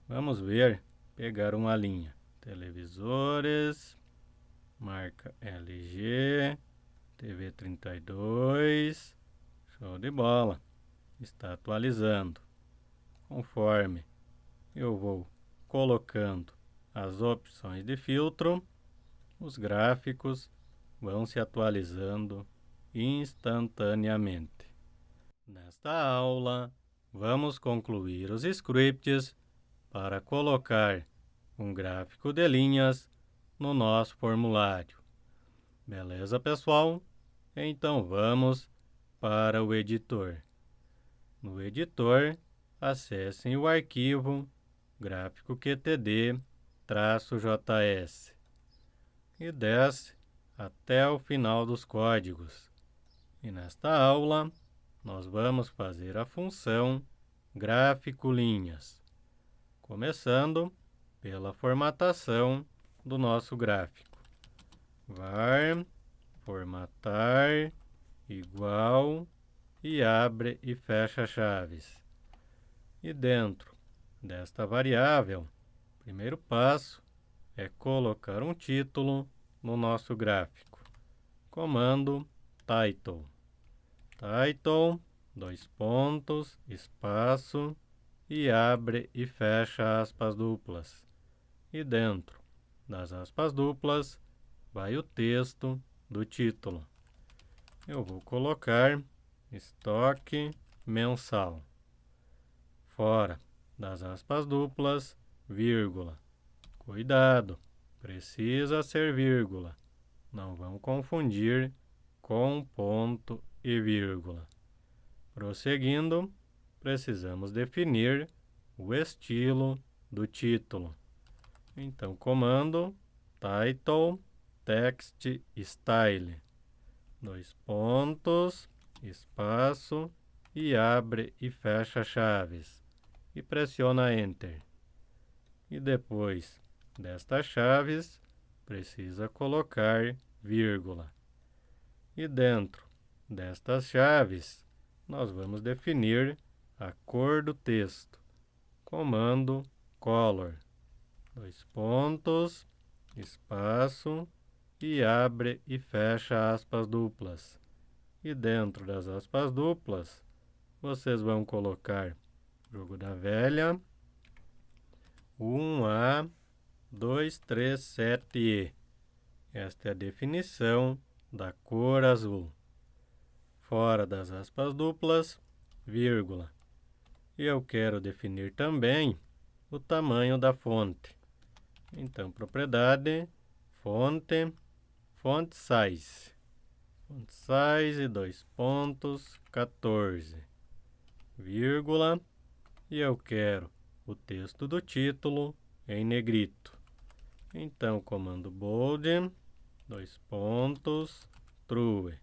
Vamos ver, pegar uma linha. Televisores, marca LG, TV 32, show de bola. Está atualizando. Conforme eu vou colocando as opções de filtro, os gráficos vão se atualizando instantaneamente. Nesta aula, vamos concluir os scripts para colocar um gráfico de linhas no nosso formulário. Beleza, pessoal? Então vamos para o editor. No editor, acessem o arquivo gráfico.qtd-js e desce até o final dos códigos. E nesta aula, nós vamos fazer a função gráfico linhas, começando pela formatação do nosso gráfico. Var formatar igual e abre e fecha chaves. E dentro desta variável, o primeiro passo é colocar um título no nosso gráfico. Comando title. Title, dois pontos, espaço, e abre e fecha aspas duplas. E dentro das aspas duplas vai o texto do título. Eu vou colocar estoque mensal. Fora das aspas duplas, vírgula. Cuidado, precisa ser vírgula. Não vão confundir com ponto e vírgula. Prosseguindo, precisamos definir o estilo do título. Então, comando title text style. Dois pontos, espaço e abre e fecha chaves. E pressiona Enter. E depois destas chaves, precisa colocar vírgula. E dentro destas chaves, nós vamos definir a cor do texto. Comando color. Dois pontos, espaço e abre e fecha aspas duplas. E dentro das aspas duplas, vocês vão colocar Jogo da Velha 1A 237E. Esta é a definição da cor azul. Fora das aspas duplas, vírgula. E eu quero definir também o tamanho da fonte. Então, propriedade, fonte, font size. Font size, dois pontos, 14, vírgula. E eu quero o texto do título em negrito. Então, comando bold, dois pontos, true.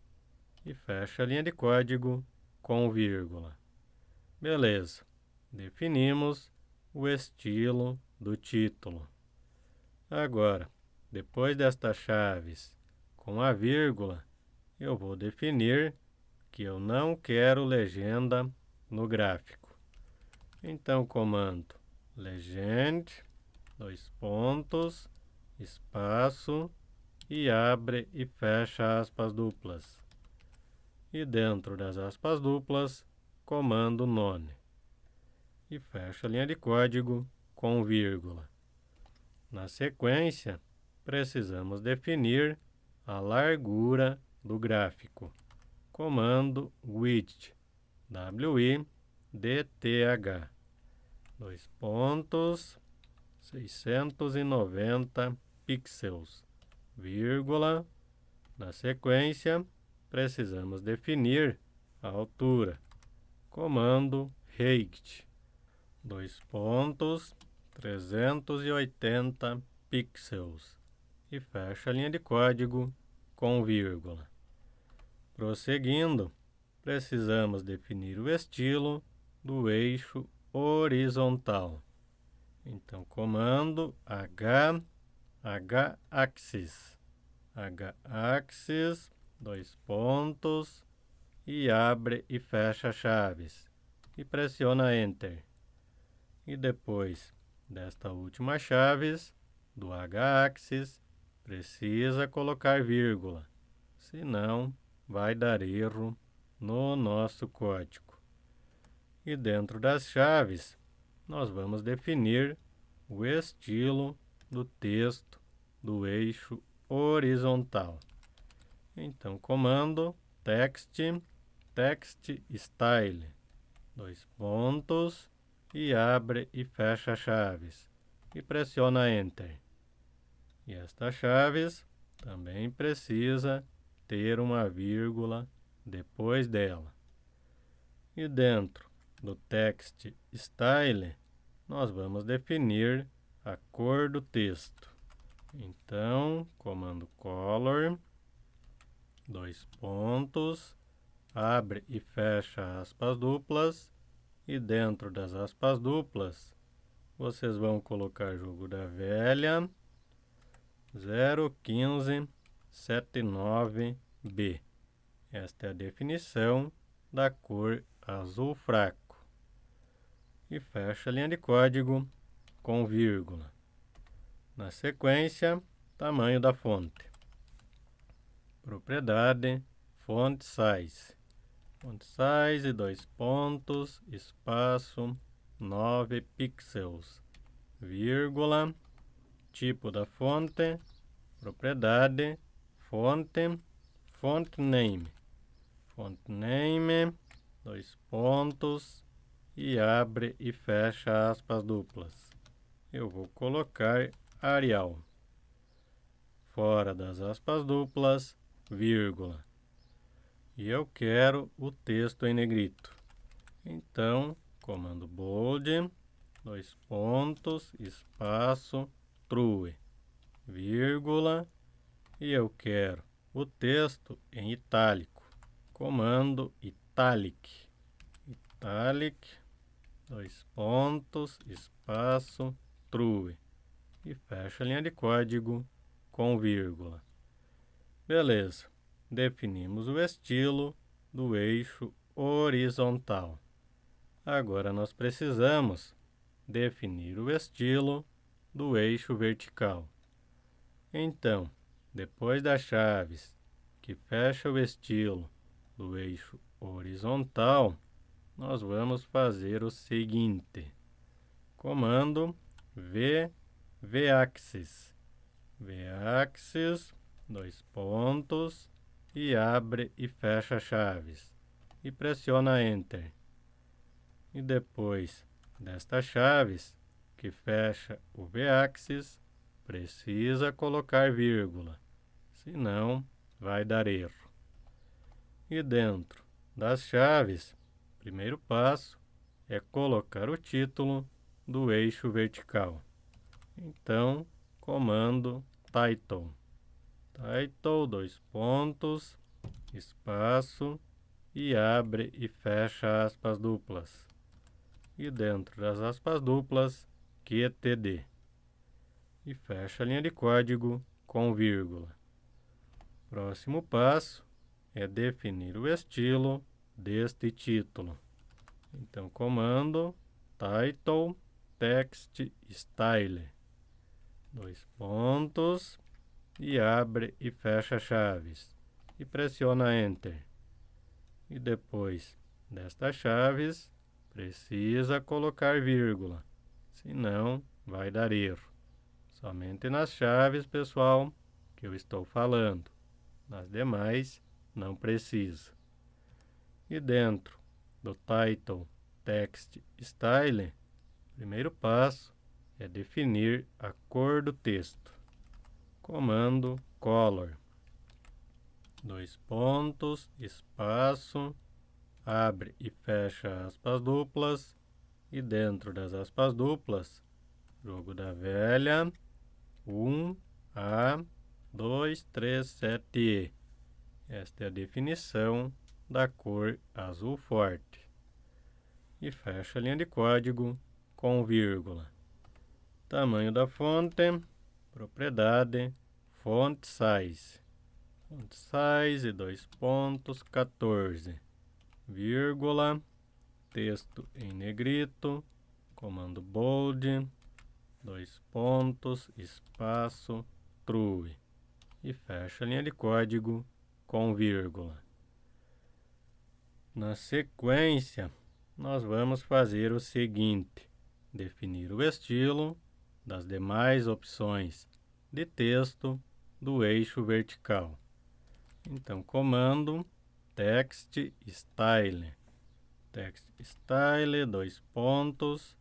E fecha a linha de código com vírgula. Beleza, definimos o estilo do título. Agora, depois destas chaves com a vírgula, eu vou definir que eu não quero legenda no gráfico. Então, comando legend, dois pontos, espaço e abre e fecha aspas duplas. E dentro das aspas duplas, comando none. E fecha a linha de código com vírgula. Na sequência, precisamos definir a largura do gráfico. Comando width, width, dois pontos, 690 pixels, vírgula. Na sequência, precisamos definir a altura. Comando height, dois pontos, 380 pixels. E fecha a linha de código com vírgula. Prosseguindo, precisamos definir o estilo do eixo horizontal. Então, comando H-axis, dois pontos, e abre e fecha chaves. E pressiona Enter. E depois desta última chaves, do H-axis, precisa colocar vírgula, senão vai dar erro no nosso código. E dentro das chaves, nós vamos definir o estilo do texto do eixo horizontal. Então, comando text style, dois pontos, e abre e fecha chaves, e pressiona Enter. E estas chaves também precisa ter uma vírgula depois dela. E dentro do text style, nós vamos definir a cor do texto. Então, comando color, dois pontos, abre e fecha aspas duplas, e dentro das aspas duplas, vocês vão colocar Jogo da Velha 01579B. Esta é a definição da cor azul fraco. E fecha a linha de código com vírgula. Na sequência, tamanho da fonte. Propriedade, font size. Font size, dois pontos, espaço, 9 pixels, vírgula. Tipo da fonte, propriedade, fonte, font name. Font name, dois pontos, e abre e fecha aspas duplas. Eu vou colocar Arial. Fora das aspas duplas, vírgula. E eu quero o texto em negrito. Então, comando bold, dois pontos, espaço, true, vírgula. E eu quero o texto em itálico. Comando italic. Italic, dois pontos, espaço, true. E fecha a linha de código com vírgula. Beleza. Definimos o estilo do eixo horizontal. Agora nós precisamos definir o estilo do eixo vertical. Então, depois das chaves que fecha o estilo do eixo horizontal, nós vamos fazer o seguinte. Comando V-axis. V-axis, dois pontos, e abre e fecha chaves. E pressiona Enter. E depois destas chaves que fecha o V-axis, precisa colocar vírgula, senão vai dar erro. E dentro das chaves, primeiro passo é colocar o título do eixo vertical. Então, comando title. Title, dois pontos, espaço, e abre e fecha aspas duplas. E dentro das aspas duplas, QTD. E fecha a linha de código com vírgula. Próximo passo é definir o estilo deste título. Então, comando title text style, dois pontos, e abre e fecha chaves, e pressiona Enter. E depois destas chaves, precisa colocar vírgula, senão vai dar erro. Somente nas chaves, pessoal, que eu estou falando. Nas demais, não precisa. E dentro do title text style, primeiro passo é definir a cor do texto. Comando color. Dois pontos, espaço, abre e fecha aspas duplas, e dentro das aspas duplas, Jogo da Velha 1A237E. Esta é a definição da cor azul forte. E fecha a linha de código com vírgula. Tamanho da fonte, propriedade, font size. Font size, dois pontos, 14, vírgula, texto em negrito, comando bold, dois pontos, espaço, true. E fecha a linha de código com vírgula. Na sequência, nós vamos fazer o seguinte: definir o estilo das demais opções de texto do eixo vertical. Então, comando text style, dois pontos,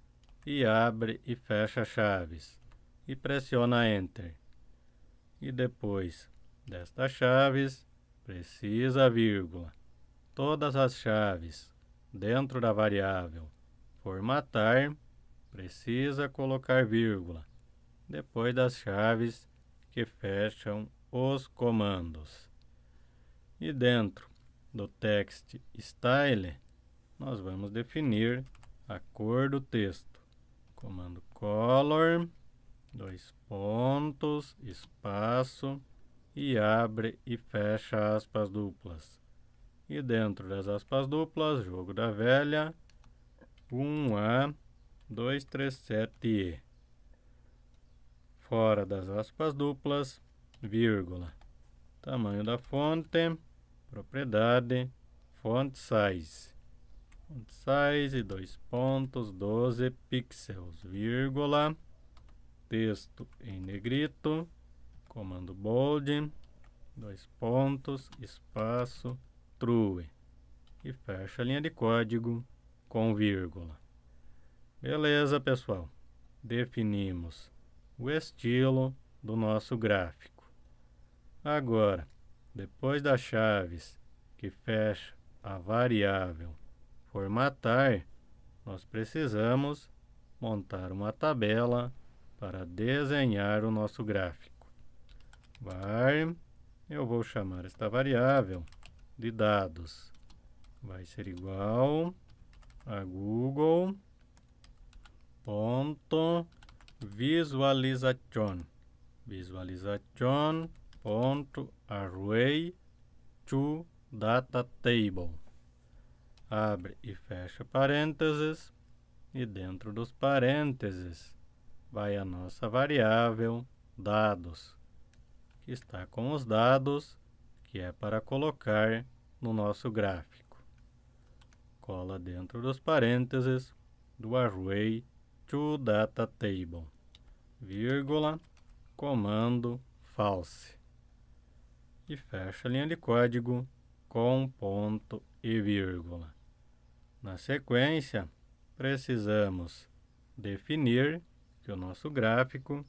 e abre e fecha chaves, e pressiona Enter. E depois destas chaves, precisa vírgula. Todas as chaves dentro da variável formatar, precisa colocar vírgula depois das chaves que fecham os comandos. E dentro do text style, nós vamos definir a cor do texto. Comando color, dois pontos, espaço, e abre e fecha aspas duplas. E dentro das aspas duplas, jogo da velha, 1A237E. Fora das aspas duplas, vírgula. Tamanho da fonte, propriedade, font size. Font size, dois pontos, 12 pixels, vírgula. Texto em negrito, comando bold, dois pontos, espaço, true. E fecha a linha de código com vírgula. Beleza, pessoal? Definimos o estilo do nosso gráfico. Agora, depois das chaves que fecha a variável formatar, nós precisamos montar uma tabela para desenhar o nosso gráfico. Var, eu vou chamar esta variável de dados. Vai ser igual a Google ponto visualization ponto array to data table. Abre e fecha parênteses, e dentro dos parênteses vai a nossa variável dados, que está com os dados que é para colocar no nosso gráfico. Cola dentro dos parênteses do array to data table, vírgula, comando false. E fecha a linha de código com ponto e vírgula. Na sequência, precisamos definir que o nosso gráfico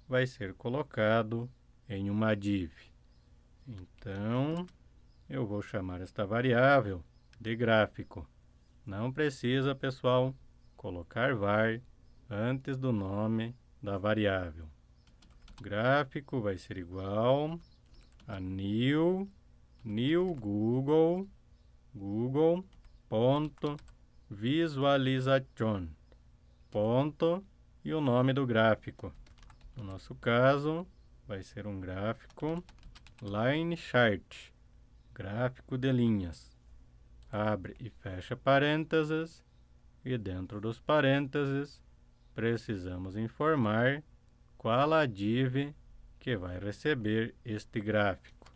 vai ser colocado em uma div. Então, eu vou chamar esta variável de gráfico. Não precisa, pessoal, colocar var antes do nome da variável. Gráfico vai ser igual a new Google ponto visualization ponto e o nome do gráfico. No nosso caso, vai ser um gráfico line chart, gráfico de linhas. Abre e fecha parênteses, e dentro dos parênteses precisamos informar qual a div que vai receber este gráfico.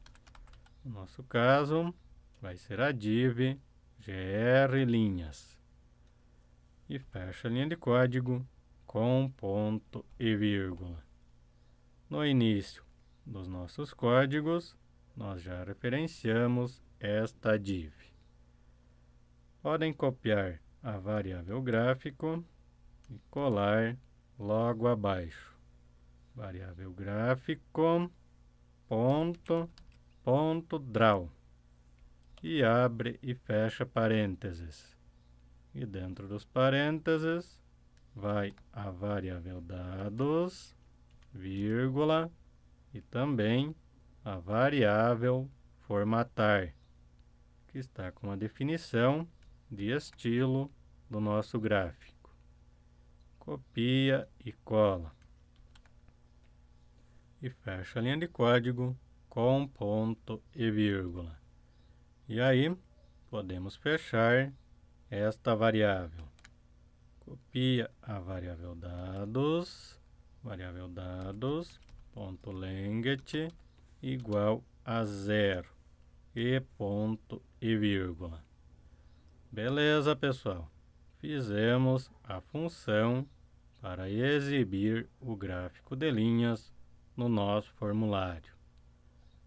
No nosso caso, vai ser a div grlinhas. E fecha a linha de código com ponto e vírgula. No início dos nossos códigos, nós já referenciamos esta div. Podem copiar a variável gráfico e colar logo abaixo. Variável gráfico, ponto draw. E abre e fecha parênteses. E dentro dos parênteses vai a variável dados, vírgula, e também a variável formatar, que está com a definição de estilo do nosso gráfico. Copia e cola. E fecha a linha de código com ponto e vírgula. E aí, podemos fechar esta variável. Copia a variável dados, variável dados, ponto length, igual a 0, e ponto e vírgula. Beleza, pessoal? Fizemos a função para exibir o gráfico de linhas no nosso formulário.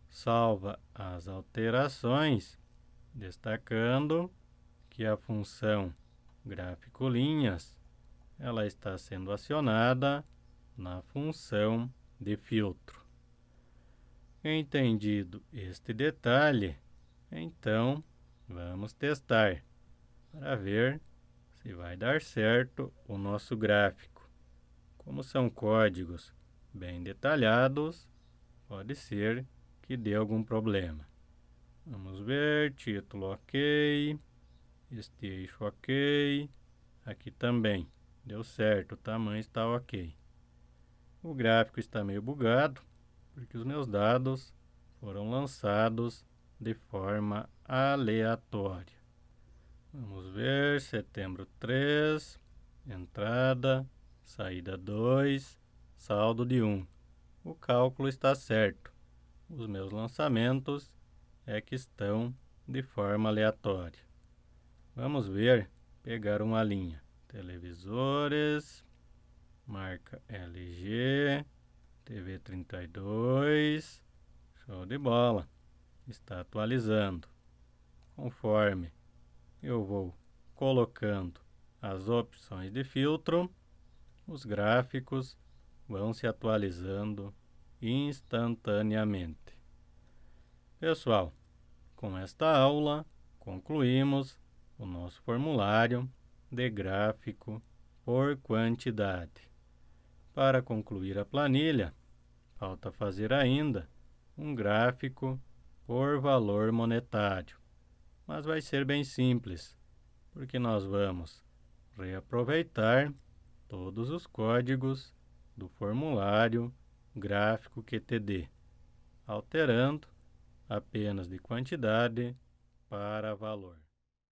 Salva as alterações, destacando que a função gráfico linhas ela está sendo acionada na função de filtro. Entendido este detalhe, então vamos testar para ver se vai dar certo o nosso gráfico. Como são códigos bem detalhados, pode ser que dê algum problema. Vamos ver, título ok, este eixo ok, aqui também deu certo, o tamanho está ok. O gráfico está meio bugado, porque os meus dados foram lançados de forma aleatória. Vamos ver, setembro 3, entrada, saída 2, saldo de 1. O cálculo está certo. Os meus lançamentos é que estão de forma aleatória. Vamos ver, pegar uma linha. Televisores, marca LG, TV 32, show de bola. Está atualizando. Conforme eu vou colocando as opções de filtro, os gráficos vão se atualizando instantaneamente. Pessoal, com esta aula concluímos o nosso formulário de gráfico por quantidade. Para concluir a planilha, falta fazer ainda um gráfico por valor monetário, mas vai ser bem simples, porque nós vamos reaproveitar todos os códigos do formulário gráfico QTD, alterando apenas de quantidade para valor.